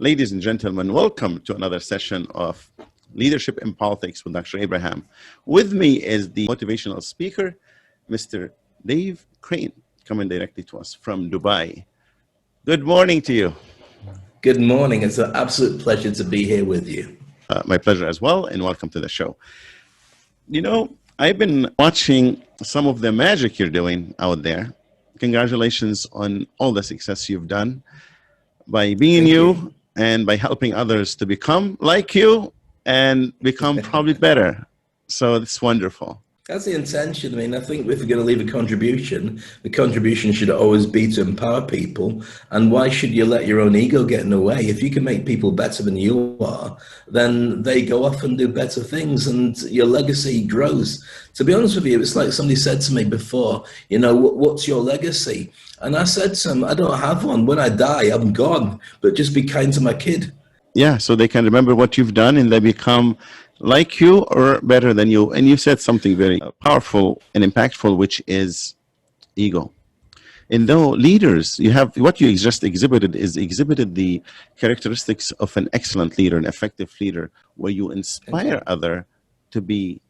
Ladies and gentlemen, welcome to another session of Leadership in Politics with Dr. Abraham. With me is the motivational speaker, Mr. Dave Crane, coming directly to us from Dubai. Good morning to you. Good morning. It's an absolute pleasure to be here with you. My pleasure as well, and welcome to the show. You know, I've been watching some of the magic you're doing out there. Congratulations on all the success you've done by being you and by helping others to become like you and become probably better. So it's wonderful. That's the intention. I mean, I think if we're going to leave a contribution, the contribution should always be to empower people. And why should you let your own ego get in the way? If you can make people better than you are, then they go off and do better things and your legacy grows. To be honest with you, it's like somebody said to me before, you know, what's your legacy? And I said to them, I don't have one. When I die, I'm gone, but just be kind to my kid. Yeah, so they can remember what you've done and they become like you or better than you. And you said something very powerful and impactful, which is ego. And though leaders, you have what you just exhibited the characteristics of an excellent leader, an effective leader, where you inspire others to be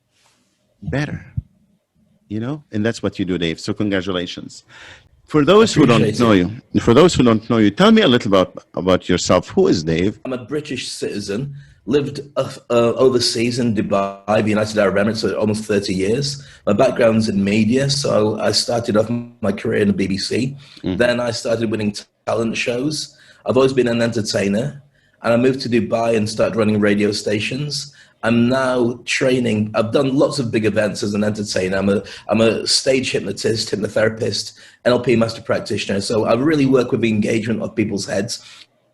better, you know, and that's what you do, Dave. So congratulations. For those who don't know you, tell me a little about yourself. Who is Dave? I'm a British citizen, lived overseas in Dubai, the United Arab Emirates, for almost 30 years. My background's in media, so I started off my career in the BBC. Then I started winning talent shows. I've always been an entertainer, and I moved to Dubai and started running radio stations. I'm now training. I've done lots of big events as an entertainer. I'm a stage hypnotist, hypnotherapist, NLP master practitioner. So I really work with the engagement of people's heads,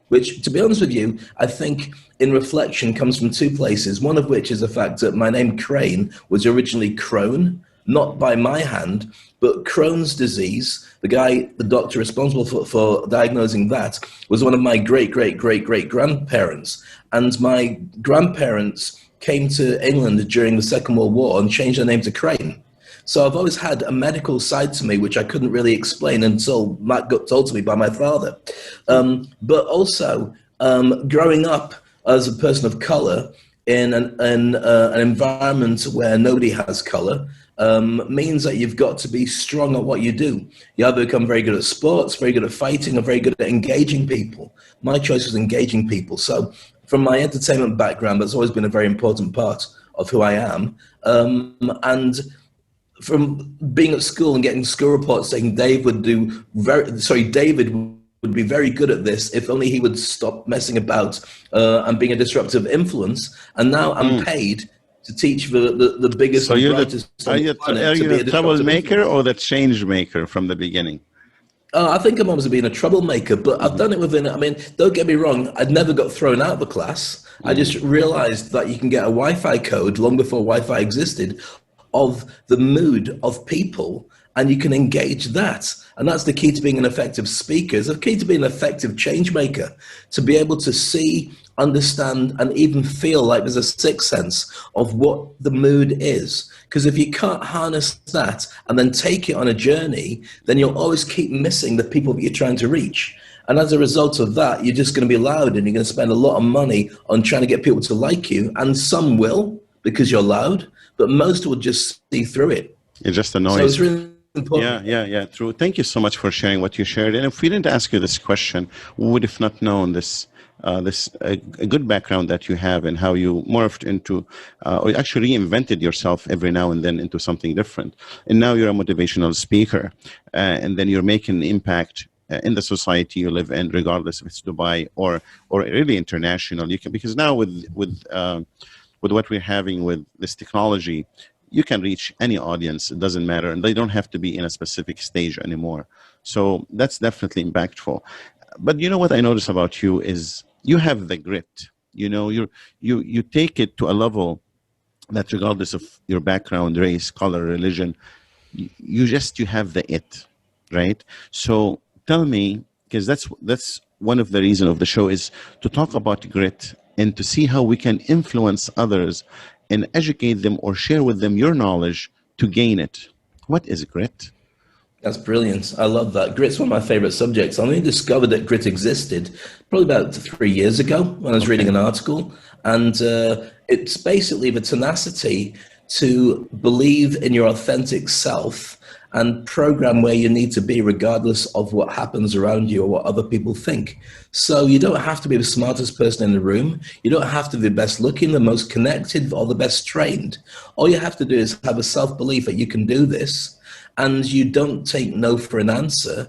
which, to be honest with you, I think in reflection comes from two places. One of which is the fact that my name Crane was originally Crohn, not by my hand, but Crohn's disease. The doctor responsible for diagnosing that was one of my great-great-great-great-grandparents. And my grandparents came to England during the Second World War and changed their name to Crane. So I've always had a medical side to me, which I couldn't really explain until Matt got told to me by my father. But also growing up as a person of color in an environment where nobody has color means that you've got to be strong at what you do. You either become very good at sports, very good at fighting, or very good at engaging people. My choice was engaging people. So from my entertainment background, that's always been a very important part of who I am. And from being at school and getting school reports saying David would be very good at this if only he would stop messing about and being a disruptive influence. And now I'm paid to teach the biggest and brightest on the planet. Are you the troublemaker or the change maker from the beginning? I think I'm always been a troublemaker, but I've done it within, I mean, don't get me wrong, I'd never got thrown out of the class. I just realized that you can get a Wi-Fi code long before Wi-Fi existed of the mood of people, and you can engage that. And that's the key to being an effective speaker. It's the key to being an effective change maker, to be able to see, understand, and even feel like there's a sixth sense of what the mood is. Because if you can't harness that and then take it on a journey, then you'll always keep missing the people that you're trying to reach. And as a result of that, you're just going to be loud and you're going to spend a lot of money on trying to get people to like you. And some will, because you're loud, but most will just see through it. It's just a noise. So it's really important. Yeah, true. Thank you so much for sharing what you shared. And if we didn't ask you this question, we would have not known a good background that you have and how you morphed into, or actually reinvented yourself every now and then into something different. And now you're a motivational speaker, and then you're making an impact in the society you live in, regardless if it's Dubai or really international. You can, because now with what we're having with this technology, you can reach any audience. It doesn't matter, and they don't have to be in a specific stage anymore. So that's definitely impactful. But you know what I notice about you is you have the grit. You know, you take it to a level that, regardless of your background, race, color, religion, you have the it, right? So tell me, because that's one of the reasons of the show, is to talk about grit and to see how we can influence others and educate them or share with them your knowledge to gain it. What is grit? That's brilliant. I love that. Grit's one of my favorite subjects. I only discovered that grit existed probably about 3 years ago when I was reading Okay. an article. And it's basically the tenacity to believe in your authentic self and program where you need to be regardless of what happens around you or what other people think. So you don't have to be the smartest person in the room. You don't have to be the best looking, the most connected, or the best trained. All you have to do is have a self-belief that you can do this, and you don't take no for an answer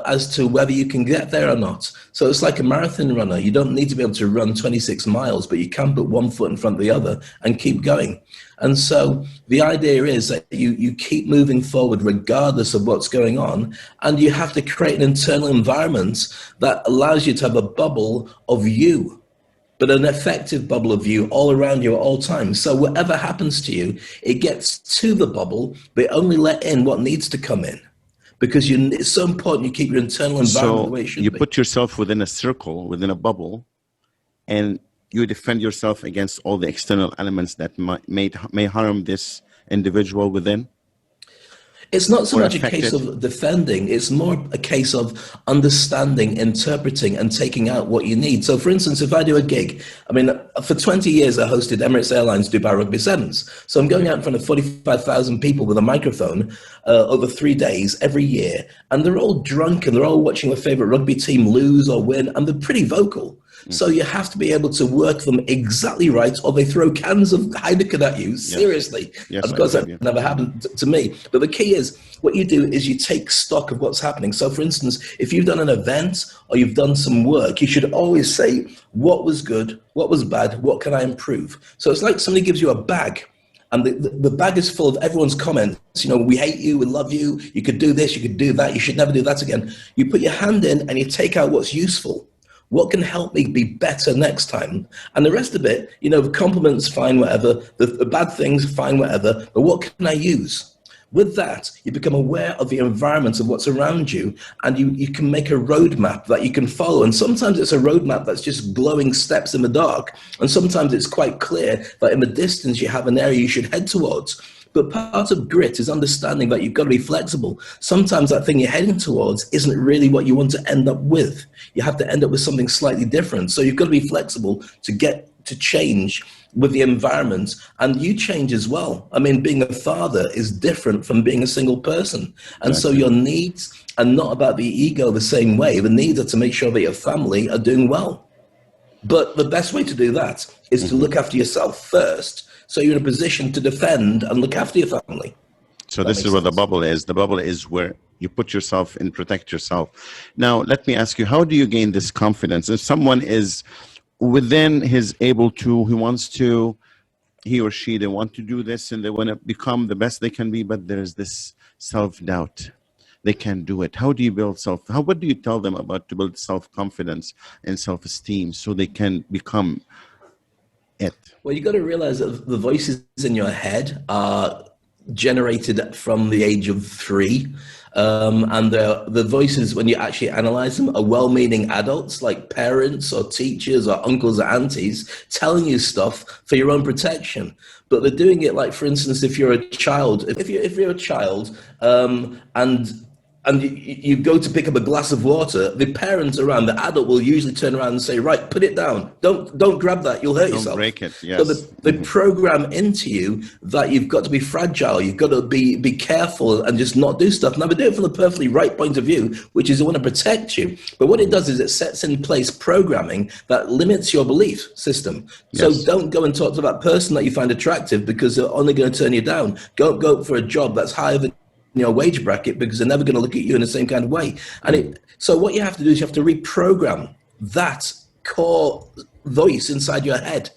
as to whether you can get there or not. So it's like a marathon runner. You don't need to be able to run 26 miles, but you can put one foot in front of the other and keep going. And so the idea is that you keep moving forward regardless of what's going on, and you have to create an internal environment that allows you to have a bubble of you, but an effective bubble of you all around you at all times. So whatever happens to you, it gets to the bubble, but only let in what needs to come in. Because it's so important you keep your internal environment the So way it should you be. put yourself within a circle, within a bubble, and you defend yourself against all the external elements that may harm this individual within It's not so or much a affect case it. of defending, it's more a case of understanding, interpreting, and taking out what you need. So, for instance, if I do a gig, I mean, for 20 years, I hosted Emirates Airlines Dubai Rugby Sevens. So I'm going out in front of 45,000 people with a microphone over 3 days every year. And they're all drunk and they're all watching their favorite rugby team lose or win, and they're pretty vocal. So you have to be able to work them exactly right, or they throw cans of Heineken at you. Seriously. Yes, Of I course, believe that you. never happened to me. But the key is, what you do is you take stock of what's happening. So, for instance, if you've done an event or you've done some work, you should always say, what was good, what was bad, what can I improve? So it's like somebody gives you a bag, and the bag is full of everyone's comments. You know, we hate you, we love you, you could do this, you could do that, you should never do that again. You put your hand in and you take out what's useful. What can help me be better next time? And the rest of it, you know, the compliments, fine, whatever. The bad things, fine, whatever. But what can I use? With that, you become aware of the environment of what's around you, and you can make a roadmap that you can follow. And sometimes it's a roadmap that's just glowing steps in the dark. And sometimes it's quite clear that in the distance you have an area you should head towards. But part of grit is understanding that you've got to be flexible. Sometimes that thing you're heading towards isn't really what you want to end up with. You have to end up with something slightly different. So you've got to be flexible to get to change with the environment, and you change as well. I mean, being a father is different from being a single person. And so Exactly. your needs are not about the ego the same way. The needs are to make sure that your family are doing well. But the best way to do that is to look after yourself first, so you're in a position to defend and look after your family. So That this is makes where the sense. bubble is. The bubble is where you put yourself and protect yourself. Now, let me ask you, how do you gain this confidence? If someone is within his able to, he wants to, he or she, they want to do this and they want to become the best they can be, but there's this self-doubt. They can't do it. How do you build what do you tell them about to build self-confidence and self-esteem so they can become it? Well, you got to realize that the voices in your head are generated from the age of 3. And the voices, when you actually analyze them, are well-meaning adults like parents or teachers or uncles or aunties telling you stuff for your own protection. But they're doing it, like, for instance, if you're a child, if you're a child, and you go to pick up a glass of water, the parents around, the adult will usually turn around and say, right, put it down. Don't grab that. You'll hurt Don't yourself. break it. So Yes. they program into you that you've got to be fragile. You've got to be careful and just not do stuff. Now, they do it from the perfectly right point of view, which is they want to protect you. But what it does is it sets in place programming that limits your belief system. So Yes. don't go and talk to that person that you find attractive, because they're only going to turn you down. Go for a job that's higher than your wage bracket, because they're never going to look at you in the same kind of way. And so what you have to do is you have to reprogram that core voice inside your head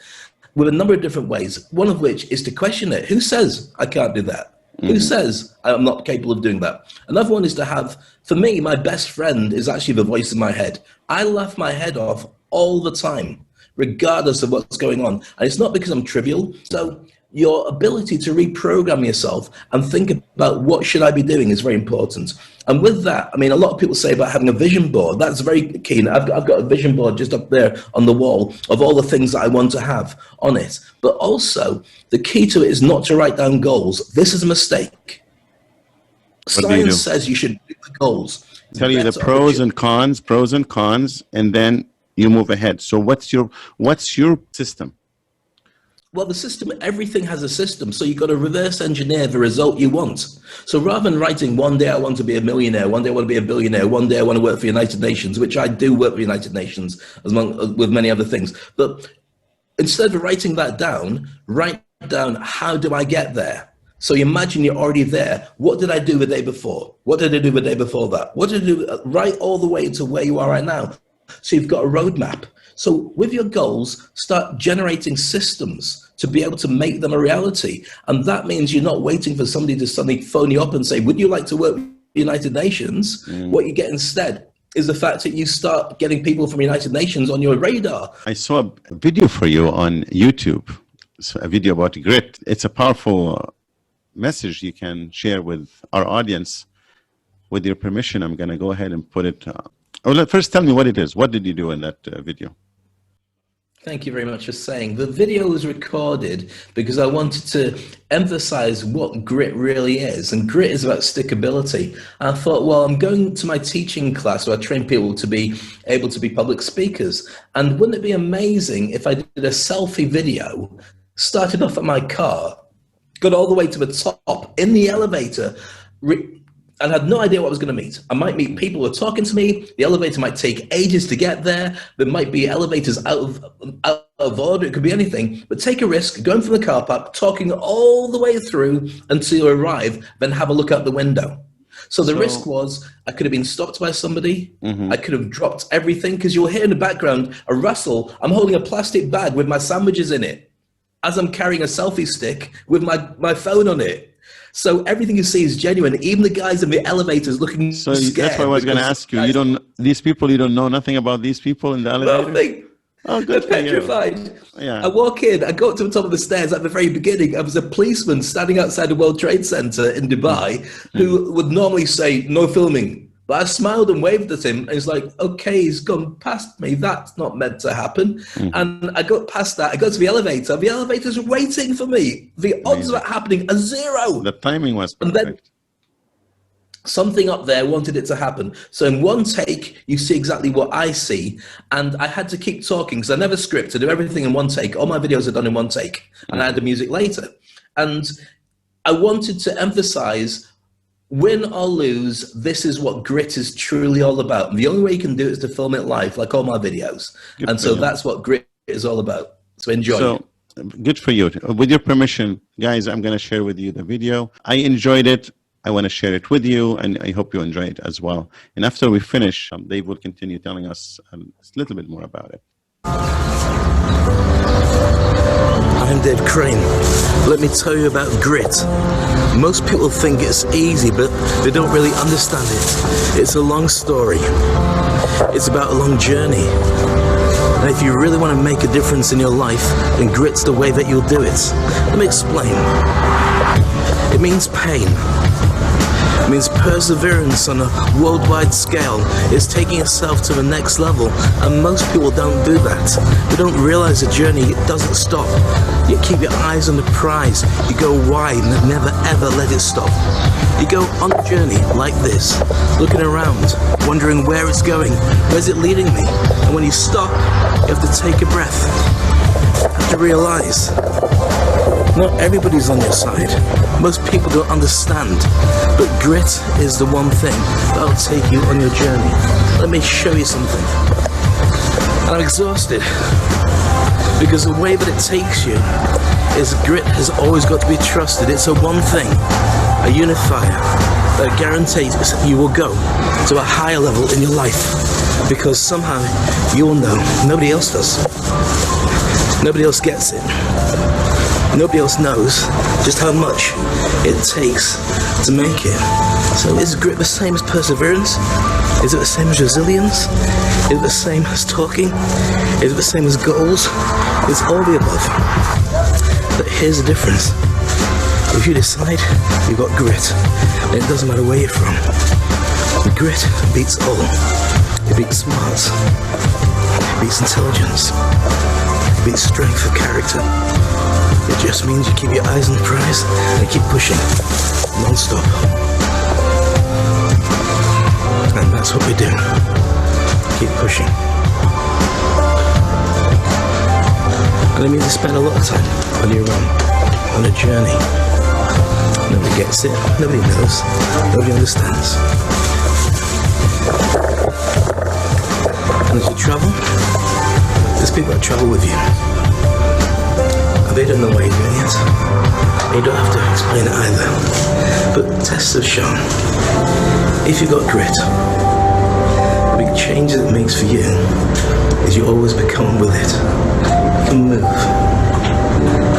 with a number of different ways, one of which is to question it. Who says I can't do that? Who says I'm not capable of doing that? Another one is to have, for me, my best friend is actually the voice in my head. I laugh my head off all the time, regardless of what's going on. And it's not because I'm trivial. So your ability to reprogram yourself and think about what should I be doing is very important. And with that, I mean, a lot of people say about having a vision board. That's very keen. I've got a vision board just up there on the wall of all the things that I want to have on it. But also, the key to it is not to write down goals. This is a mistake. What do you Science do? says you should pick the goals. Tell you the Better of a pros and cons, and then you move ahead. So what's your system? Well, the system, everything has a system. So you've got to reverse engineer the result you want. So rather than writing, one day I want to be a millionaire, one day I want to be a billionaire, one day I want to work for the United Nations, which I do work for the United Nations, with many other things. But instead of writing that down, write down, how do I get there? So you imagine you're already there. What did I do the day before? What did I do the day before that? What did I do? Right all the way to where you are right now. So you've got a roadmap. So with your goals, start generating systems to be able to make them a reality. And that means you're not waiting for somebody to suddenly phone you up and say, would you like to work with the United Nations? What you get instead is the fact that you start getting people from the United Nations on your radar. I saw a video for you on YouTube. It's a video about grit. It's a powerful message you can share with our audience. With your permission, I'm going to go ahead and put it. First, tell me what it is. What did you do in that video? Thank you very much for saying. The video was recorded because I wanted to emphasize what grit really is. And grit is about stickability. I thought, well, I'm going to my teaching class where I train people to be able to be public speakers. And wouldn't it be amazing if I did a selfie video, started off at my car, got all the way to the top in the elevator, and had no idea what I was going to meet. I might meet people who are talking to me. The elevator might take ages to get there. There might be elevators out of order. It could be anything. But take a risk, going from the car park, talking all the way through until you arrive, then have a look out the window. So the risk was I could have been stopped by somebody. I could have dropped everything, because you'll hear in the background a rustle. I'm holding a plastic bag with my sandwiches in it as I'm carrying a selfie stick with my phone on it. So everything you see is genuine. Even the guys in the elevators looking scared. That's what I was going to ask you. You don't know nothing about these people in the elevator? Nothing. Oh, good. They're petrified. Yeah. I walk in, I go up to the top of the stairs at the very beginning. I was a policeman standing outside the World Trade Center in Dubai who would normally say, no filming. But I smiled and waved at him, and he's like, okay, he's gone past me. That's not meant to happen. And I got past that. I go to the elevator. The elevator's waiting for me. The odds of it happening are zero. The timing was perfect. And then something up there wanted it to happen. So in one take, you see exactly what I see. And I had to keep talking because I never script. I do everything in one take. All my videos are done in one take. And I add the music later. And I wanted to emphasize, win or lose, this is what grit is truly all about. And the only way you can do it is to film it live, like all my videos. And so that's what grit is all about. So enjoy. So good for you. With your permission, guys, I'm going to share with you the video. I enjoyed it. I want to share it with you, and I hope you enjoy it as well. And after we finish, Dave will continue telling us a little bit more about it. I'm Dave Crane. Let me tell you about grit. Most people think it's easy, but they don't really understand it. It's a long story. It's about a long journey. And if you really want to make a difference in your life, then grit's the way that you'll do it. Let me explain. It means pain. It means perseverance on a worldwide scale. It's taking yourself to the next level, and most people don't do that. They don't realize the journey, it doesn't stop. You keep your eyes on the prize. You go wide and never ever let it stop. You go on a journey like this, looking around, wondering where it's going, where's it leading me? And when you stop, you have to take a breath. You have to realize, not everybody's on your side. Most people don't understand, but grit is the one thing that'll take you on your journey. Let me show you something. And I'm exhausted, because the way that it takes you is grit has always got to be trusted. It's a one thing, a unifier that guarantees you will go to a higher level in your life, because somehow you will know nobody else does. Nobody else gets it. Nobody else knows just how much it takes to make it. So is grit the same as perseverance? Is it the same as resilience? Is it the same as talking? Is it the same as goals? It's all the above. But here's the difference. If you decide you've got grit, then it doesn't matter where you're from. The grit beats all. It beats smarts. It beats intelligence. It beats strength of character. It just means you keep your eyes on the prize and keep pushing, non-stop. That's what we do. Keep pushing. And it means you spend a lot of time on your own, on a journey. Nobody gets it, nobody knows, nobody understands. And as you travel, there's people that travel with you. And they don't know why you're doing it. And you don't have to explain it either. But tests have shown, if you've got grit, the big change that it makes for you is you always become with it. You can move.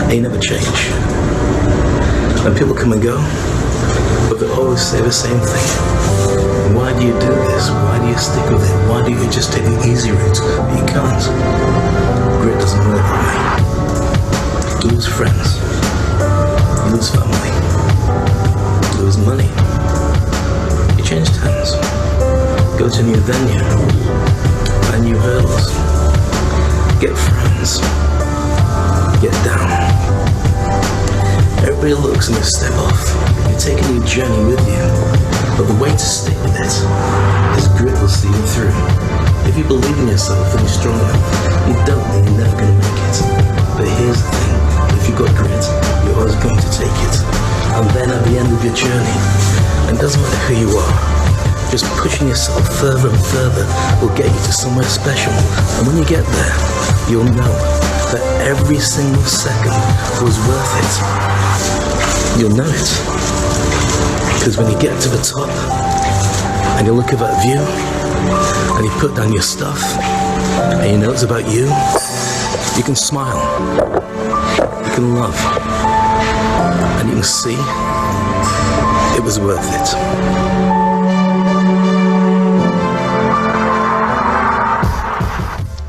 And you never change. And people come and go, but they always say the same thing. Why do you do this? Why do you stick with it? Why do you just take the easy route? But you can't. Grit doesn't work that way. You lose friends. You lose family. You lose money. You change towns. Go to a new venue. Find new hurdles. Get friends. Get down. Everybody looks and they step off. You're taking your journey with you. But the way to stick with it is grit will see you through. If you believe in yourself and you're strong enough, you don't, then you're never going to make it. But here's the thing, if you've got grit, you're always going to take it. And then at the end of your journey, and it doesn't matter who you are, just pushing yourself further and further will get you to somewhere special. And when you get there, you'll know that every single second was worth it. You'll know it. Because when you get to the top, and you look at that view, and you put down your stuff, and you know it's about you, you can smile, you can love, and you can see it was worth it.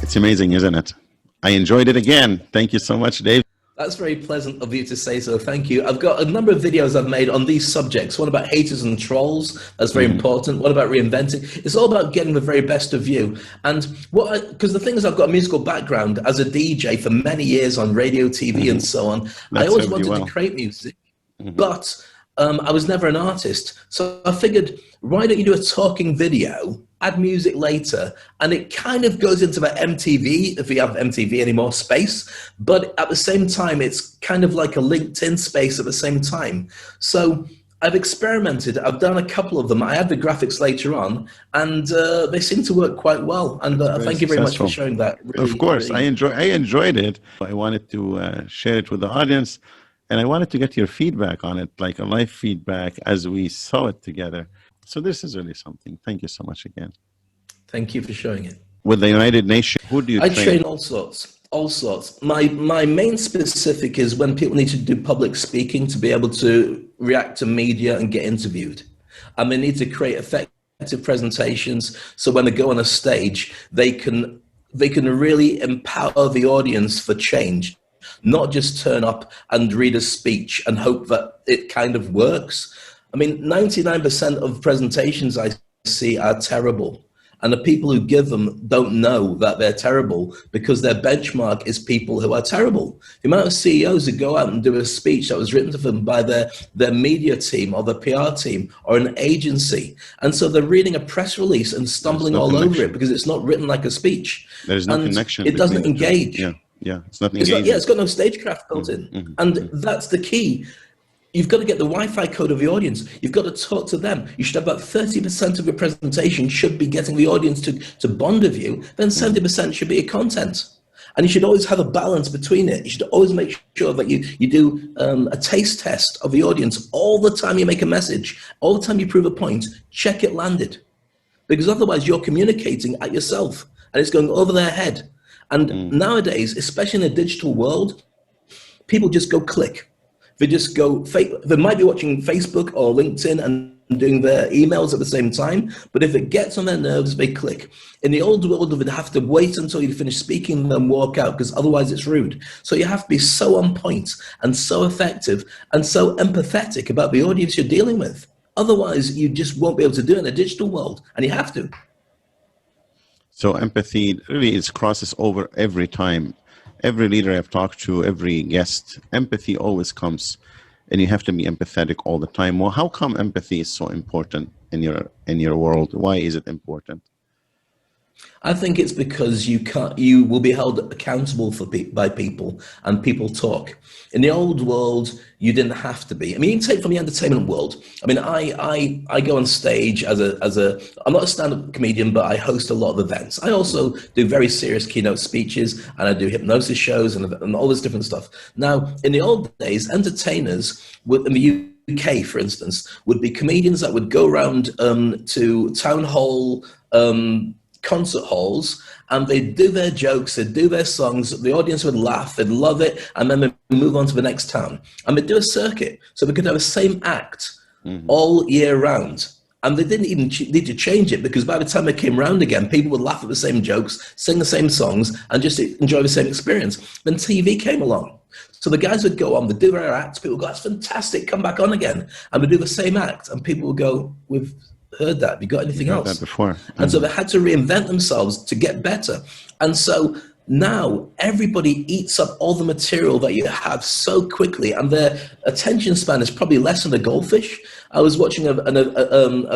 It's amazing, isn't it? I enjoyed it again. Thank you so much, Dave. That's very pleasant of you to say so. Thank you. I've got a number of videos I've made on these subjects. One about haters and trolls. That's very important. What about reinventing? It's all about getting the very best of you. And because the thing is, I've got a musical background as a DJ for many years on radio, TV, and so on. I always wanted to create music, but I was never an artist. So I figured, why don't you do a talking video, add music later, and it kind of goes into the MTV, if we have MTV anymore, space, but at the same time, it's kind of like a LinkedIn space at the same time. So I've experimented, I've done a couple of them, I add the graphics later on, and they seem to work quite well, and thank you very much for sharing that. Really, of course, really. I enjoyed it. I wanted to share it with the audience, and I wanted to get your feedback on it, like a live feedback as we saw it together. So this is really something. Thank you so much again. Thank you for showing it. With the United Nations, who do you train? I train all sorts. My main specific is when people need to do public speaking to be able to react to media and get interviewed. And they need to create effective presentations so when they go on a stage, they can really empower the audience for change. Not just turn up and read a speech and hope that it kind of works. I mean, 99% of presentations I see are terrible. And the people who give them don't know that they're terrible because their benchmark is people who are terrible. The amount of CEOs who go out and do a speech that was written to them by their media team or the PR team or an agency. And so they're reading a press release and stumbling all over it because it's not written like a speech. There's no connection. It doesn't engage. Yeah, it's not engaging. It's got no stagecraft built in. And that's the key. You've got to get the Wi-Fi code of the audience. You've got to talk to them. You should have about 30% of your presentation should be getting the audience to bond with you. Then 70% should be your content. And you should always have a balance between it. You should always make sure that you do a taste test of the audience all the time you make a message, all the time you prove a point, check it landed. Because otherwise you're communicating at yourself and it's going over their head. And nowadays, especially in a digital world, people just go click. They just go, they might be watching Facebook or LinkedIn and doing their emails at the same time, but if it gets on their nerves, they click. In the old world, they'd have to wait until you finish speaking and then walk out, because otherwise it's rude. So you have to be so on point and so effective and so empathetic about the audience you're dealing with. Otherwise, you just won't be able to do it in a digital world, and you have to. So empathy really crosses over every time. Every leader I've talked to, every guest, empathy always comes and you have to be empathetic all the time. Well, how come empathy is so important in your world? Why is it important? I think it's because you will be held accountable by people, and people talk. In the old world, you didn't have to be. I mean, you can take from the entertainment world. I mean, I go on stage I'm not a stand-up comedian, but I host a lot of events. I also do very serious keynote speeches, and I do hypnosis shows and all this different stuff. Now, in the old days, entertainers in the UK, for instance, would be comedians that would go around to town hall, concert halls, and they'd do their jokes, they'd do their songs, the audience would laugh, they'd love it, and then they'd move on to the next town. And they'd do a circuit, so they could have the same act all year round. And they didn't even need to change it, because by the time they came round again, people would laugh at the same jokes, sing the same songs, and just enjoy the same experience. Then TV came along. So the guys would go on, they'd do their acts, people would go, that's fantastic, come back on again. And they'd do the same act, and people would go, we've heard that, have you got anything else? That before. And so they had to reinvent themselves to get better. And so now everybody eats up all the material that you have so quickly, and their attention span is probably less than a goldfish. I was watching a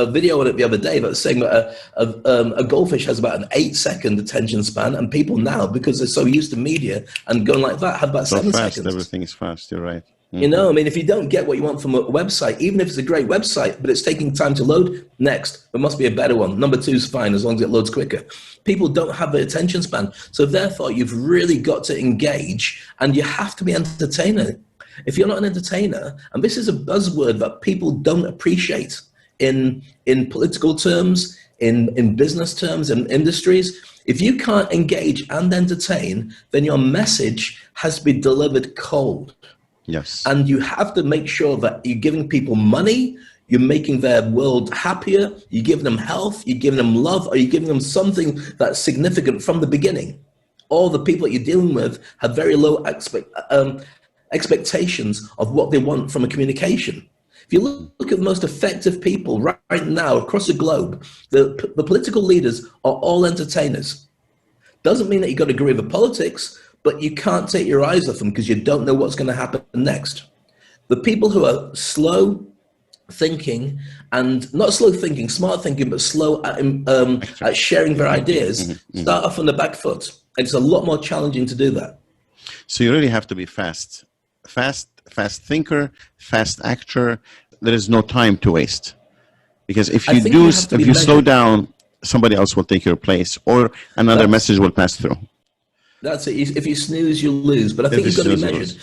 video on it the other day that was saying that a goldfish has about an 8-second attention span, and people now, because they're so used to media and going like that, have about so 7 fast, seconds. everything is fast, you're right. You know, I mean, if you don't get what you want from a website, even if it's a great website, but it's taking time to load, next, there must be a better one. Number 2 is fine, as long as it loads quicker. People don't have the attention span. So therefore, you've really got to engage, and you have to be entertaining. If you're not an entertainer, and this is a buzzword that people don't appreciate in political terms, in business terms, in industries, if you can't engage and entertain, then your message has to be delivered cold. Yes. And you have to make sure that you're giving people money, you're making their world happier, you're giving them health, you're giving them love, or you're giving them something that's significant from the beginning. All the people that you're dealing with have very low expectations of what they want from a communication. If you look at the most effective people right now across the globe, the political leaders are all entertainers. Doesn't mean that you've got to agree with the politics, but you can't take your eyes off them because you don't know what's going to happen next. The people who are slow thinking, and not slow thinking, smart thinking, but slow at sharing their ideas, start off on the back foot. And it's a lot more challenging to do that. So you really have to be fast thinker, fast actor. There is no time to waste, because if you slow down, somebody else will take your place, or another message will pass through. That's it. If you snooze, you'll lose. But I think you've got to be measured.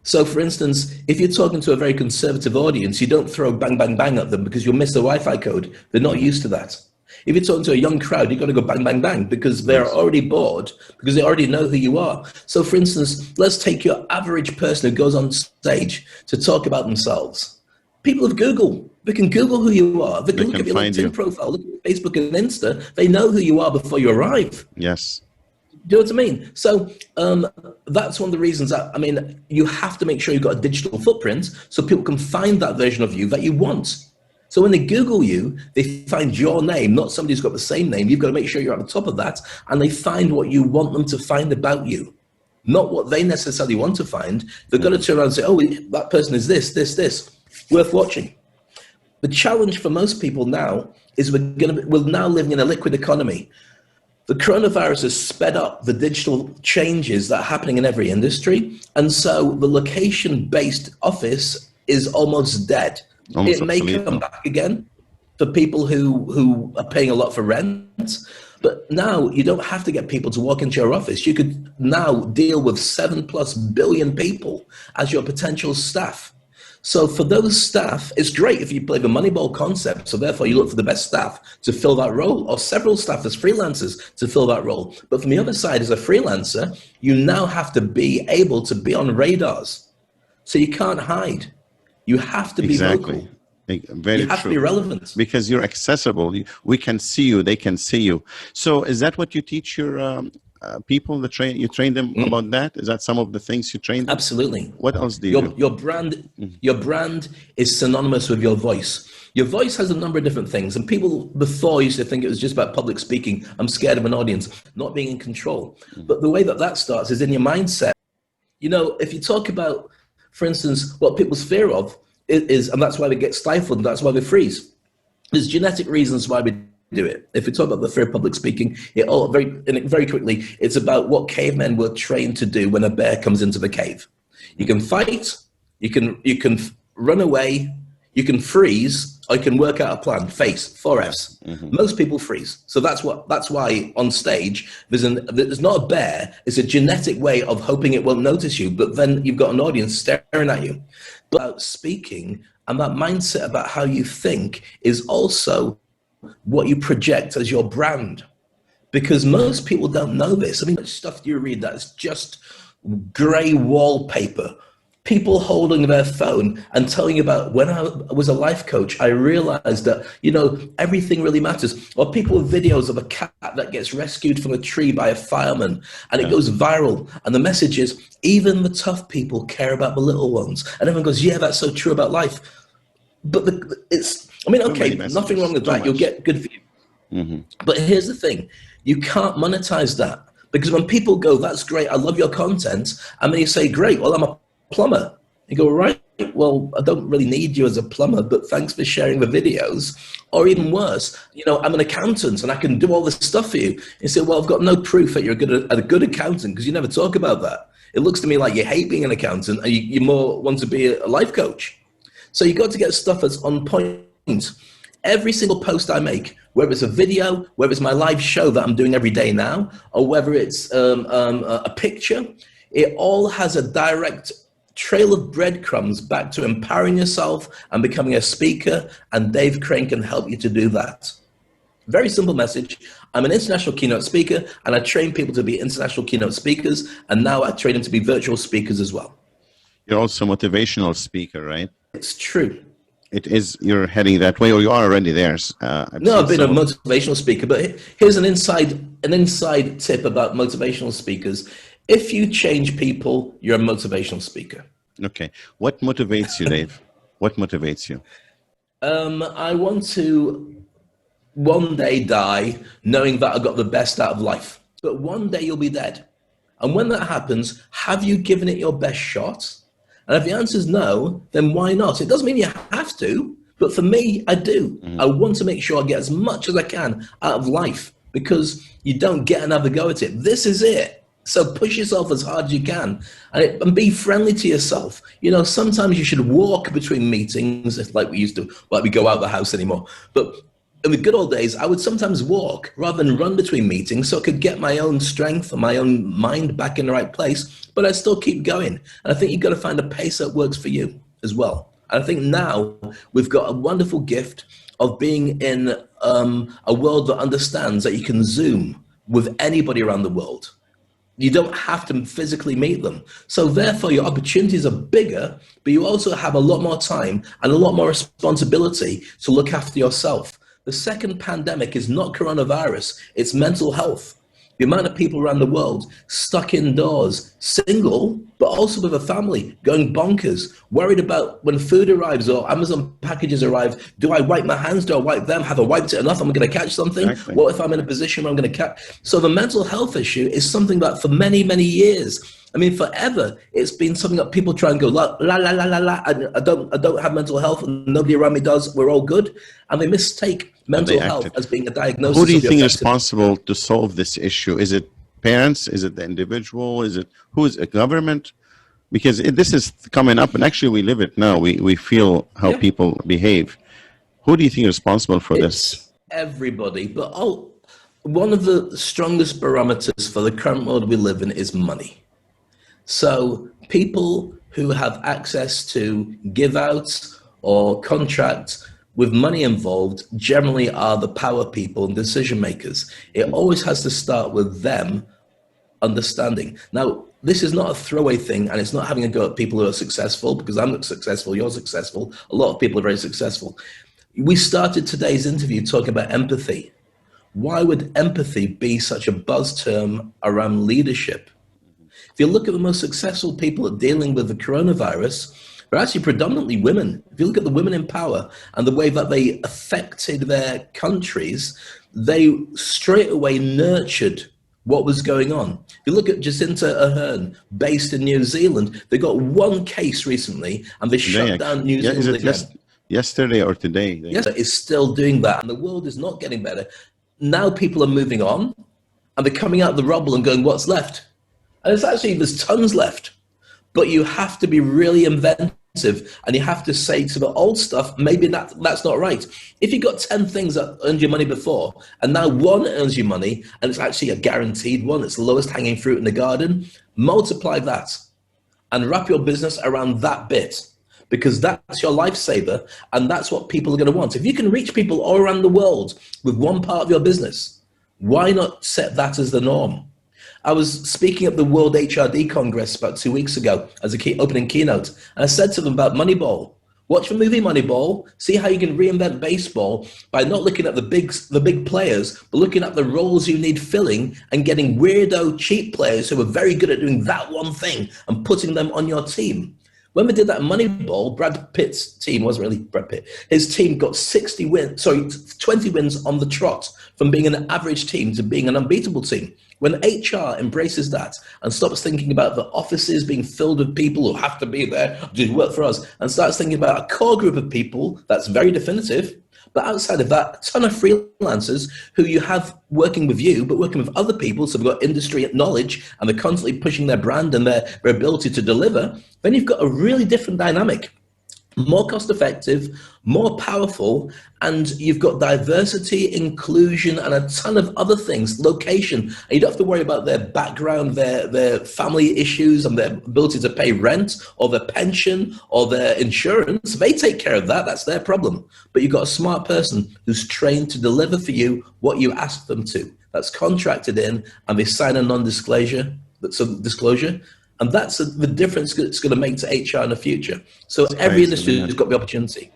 So, for instance, if you're talking to a very conservative audience, you don't throw bang, bang, bang at them, because you'll miss the Wi-Fi code. They're not used to that. If you're talking to a young crowd, you've got to go bang, bang, bang, because they're already bored, because they already know who you are. So, for instance, let's take your average person who goes on stage to talk about themselves. People have Google. They can Google who you are. They can look at your LinkedIn profile, look at Facebook and Insta. They know who you are before you arrive. Yes. Do you know what I mean? So that's one of the reasons that, I mean, you have to make sure you've got a digital footprint so people can find that version of you that you want. So when they Google you, they find your name, not somebody who's got the same name. You've got to make sure you're at the top of that, and they find what you want them to find about you, not what they necessarily want to find. They've got to turn around and say, oh, that person is this, worth watching. The challenge for most people now is we're now living in a liquid economy. The coronavirus has sped up the digital changes that are happening in every industry. And so the location-based office is almost dead. It may come back again for people who are paying a lot for rent. But now you don't have to get people to walk into your office. You could now deal with 7+ billion people as your potential staff. So for those staff, it's great if you play the Moneyball concept. So therefore, you look for the best staff to fill that role, or several staff as freelancers to fill that role. But from the other side, as a freelancer, you now have to be able to be on radars. So you can't hide. You have to be vocal. Very you have to be relevant. Because you're accessible. We can see you. They can see you. So is that what you teach your people? You train them about that? Is that some of the things you train them? Absolutely. What else do you do? Your brand is synonymous with your voice. Your voice has a number of different things. And people before used to think it was just about public speaking. I'm scared of an audience, not being in control. But the way that starts is in your mindset. You know, if you talk about For instance, what people's fear of is, and that's why we get stifled, and that's why we freeze. There's genetic reasons why we do it. If we talk about the fear of public speaking, very quickly, it's about what cavemen were trained to do when a bear comes into the cave. You can fight, you can run away, you can freeze, or you can work out a plan. Face, 4Fs. Most people freeze. So that's why on stage there's not a bear. It's a genetic way of hoping it won't notice you, but then you've got an audience staring at you. But about speaking and that mindset about how you think is also what you project as your brand. Because most people don't know this. I mean, stuff you read that's just gray wallpaper, people holding their phone and telling you about, when I was a life coach, I realized that, everything really matters. Or people with videos of a cat that gets rescued from a tree by a fireman and it goes viral. And the message is, even the tough people care about the little ones. And everyone goes, yeah, that's so true about life. But nothing wrong with that. You'll get good view. But here's the thing. You can't monetize that. Because when people go, that's great, I love your content. And then you say, great, well, I'm a plumber. You go, right, well, I don't really need you as a plumber, but thanks for sharing the videos. Or even worse, I'm an accountant and I can do all this stuff for you. You say, well, I've got no proof that you're a good accountant because you never talk about that. It looks to me like you hate being an accountant and you more want to be a life coach. So you got to get stuff that's on point. Every single post I make, whether it's a video, whether it's my live show that I'm doing every day now, or whether it's a picture, it all has a direct trail of breadcrumbs back to empowering yourself and becoming a speaker, and Dave Crane can help you to do that. Very simple message. I'm an international keynote speaker, and I train people to be international keynote speakers, and now I train them to be virtual speakers as well. You're also a motivational speaker, right? It's true. It is, you're heading that way, or you are already there? I've been a motivational speaker, but here's an inside tip about motivational speakers. If you change people, you're a motivational speaker. Okay. What motivates you, Dave? What motivates you? I want to one day die knowing that I got the best out of life. But one day you'll be dead. And when that happens, have you given it your best shot? And if the answer is no, then why not? It doesn't mean you have to, but for me, I do. I want to make sure I get as much as I can out of life because you don't get another go at it. This is it. So push yourself as hard as you can and be friendly to yourself. Sometimes you should walk between meetings, like we used to, like we go out the house anymore. But in the good old days, I would sometimes walk rather than run between meetings so I could get my own strength and my own mind back in the right place, but I still keep going. And I think you've got to find a pace that works for you as well. And I think now we've got a wonderful gift of being in a world that understands that you can Zoom with anybody around the world. You don't have to physically meet them. So therefore, your opportunities are bigger, but you also have a lot more time and a lot more responsibility to look after yourself. The second pandemic is not coronavirus, it's mental health. The amount of people around the world stuck indoors, single, but also with a family, going bonkers, worried about when food arrives or Amazon packages arrive, do I wipe my hands, do I wipe them? Have I wiped it enough? Am I going to catch something? Exactly. What if I'm in a position where I'm going to catch? So the mental health issue is something that for many, many years, forever, it's been something that people try and go, la, la, la, la, la, la. I don't have mental health and nobody around me does. We're all good. And they mistake mental health as being a diagnosis. Who do you think is responsible to solve this issue? Is it parents? Is it the individual? Who is a government? Because this is coming up, and actually we live it now. We feel how people behave. Who do you think is responsible for this? Everybody. But one of the strongest barometers for the current world we live in is money. So people who have access to give outs or contracts with money involved generally are the power people and decision makers. It always has to start with them understanding. Now, this is not a throwaway thing, and it's not having a go at people who are successful, because I'm not successful, you're successful. A lot of people are very successful. We started today's interview talking about empathy. Why would empathy be such a buzz term around leadership? If you look at the most successful people at dealing with the coronavirus, they're actually predominantly women. If you look at the women in power and the way that they affected their countries, they straight away nurtured what was going on. You look at Jacinta Ardern, based in New Zealand. They got one case recently, and they Today, shut down actually. New Yeah, is Zealand it again. yesterday or today? Yes, it's still doing that, and the world is not getting better. Now people are moving on, and they're coming out of the rubble and going, what's left? And it's actually, there's tons left. But you have to be really inventive, and you have to say to the old stuff, maybe that's not right. If you got 10 things that earned you money before, and now one earns you money, and it's actually a guaranteed one, it's the lowest hanging fruit in the garden, multiply that and wrap your business around that bit, because that's your lifesaver, and that's what people are going to want. If you can reach people all around the world with one part of your business, why not set that as the norm? I was speaking at the World HRD Congress about 2 weeks ago as a opening keynote, and I said to them about Moneyball. Watch the movie Moneyball, see how you can reinvent baseball by not looking at the big players, but looking at the roles you need filling and getting weirdo, cheap players who are very good at doing that one thing and putting them on your team. When we did that Moneyball, Brad Pitt's team, wasn't really Brad Pitt, his team got 20 wins on the trot from being an average team to being an unbeatable team. When HR embraces that and stops thinking about the offices being filled with people who have to be there to work for us, and starts thinking about a core group of people that's very definitive, but outside of that, a ton of freelancers who you have working with you, but working with other people, so they've got industry knowledge and they're constantly pushing their brand and their ability to deliver, then you've got a really different dynamic. More cost effective, more powerful, and you've got diversity, inclusion, and a ton of other things, location. And you don't have to worry about their background, their family issues, and their ability to pay rent, or their pension, or their insurance. They take care of that, that's their problem. But you've got a smart person who's trained to deliver for you what you ask them to. That's contracted in, and they sign a non-disclosure, disclosure. And that's the difference it's going to make to HR in the future. So every industry has got the opportunity.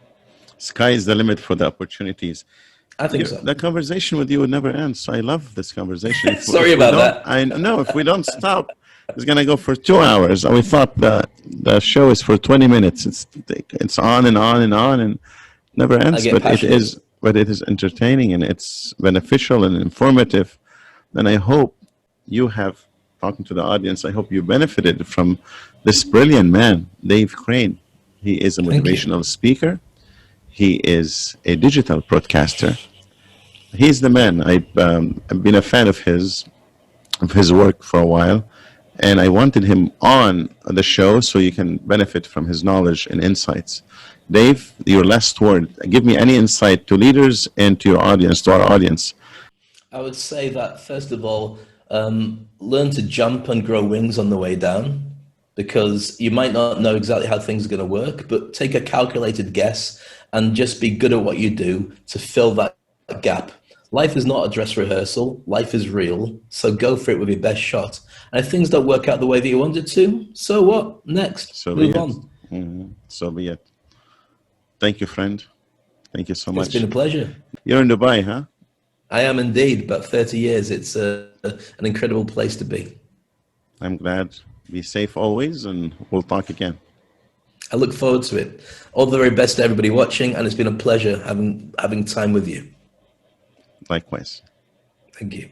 Sky is the limit for the opportunities. I think so. The conversation with you would never end. So I love this conversation. Sorry about that. I know if we don't stop, it's going to go for 2 hours. We thought the show is for 20 minutes. It's on and on and on and never ends. But it is entertaining and it's beneficial and informative. And I hope you have, talking to the audience, I hope you benefited from this brilliant man, Dave Crane. He is a motivational speaker. He is a digital broadcaster. He's the man. I've been a fan of his work for a while, and I wanted him on the show so you can benefit from his knowledge and insights. Dave, your last word. Give me any insight to leaders and to your audience, to our audience. I would say that, first of all, learn to jump and grow wings on the way down, because you might not know exactly how things are going to work, but take a calculated guess and just be good at what you do to fill that gap. Life is not a dress rehearsal. Life is real. So go for it with your best shot. And if things don't work out the way that you wanted to, so what? Next. So move on. Mm-hmm. So be it. Thank you, friend. Thank you so much. It's been a pleasure. You're in Dubai, huh? I am indeed, about 30 years. It's an incredible place to be. I'm glad. Be safe always, and we'll talk again. I look forward to it. All the very best to everybody watching, and it's been a pleasure having time with you. Likewise. Thank you.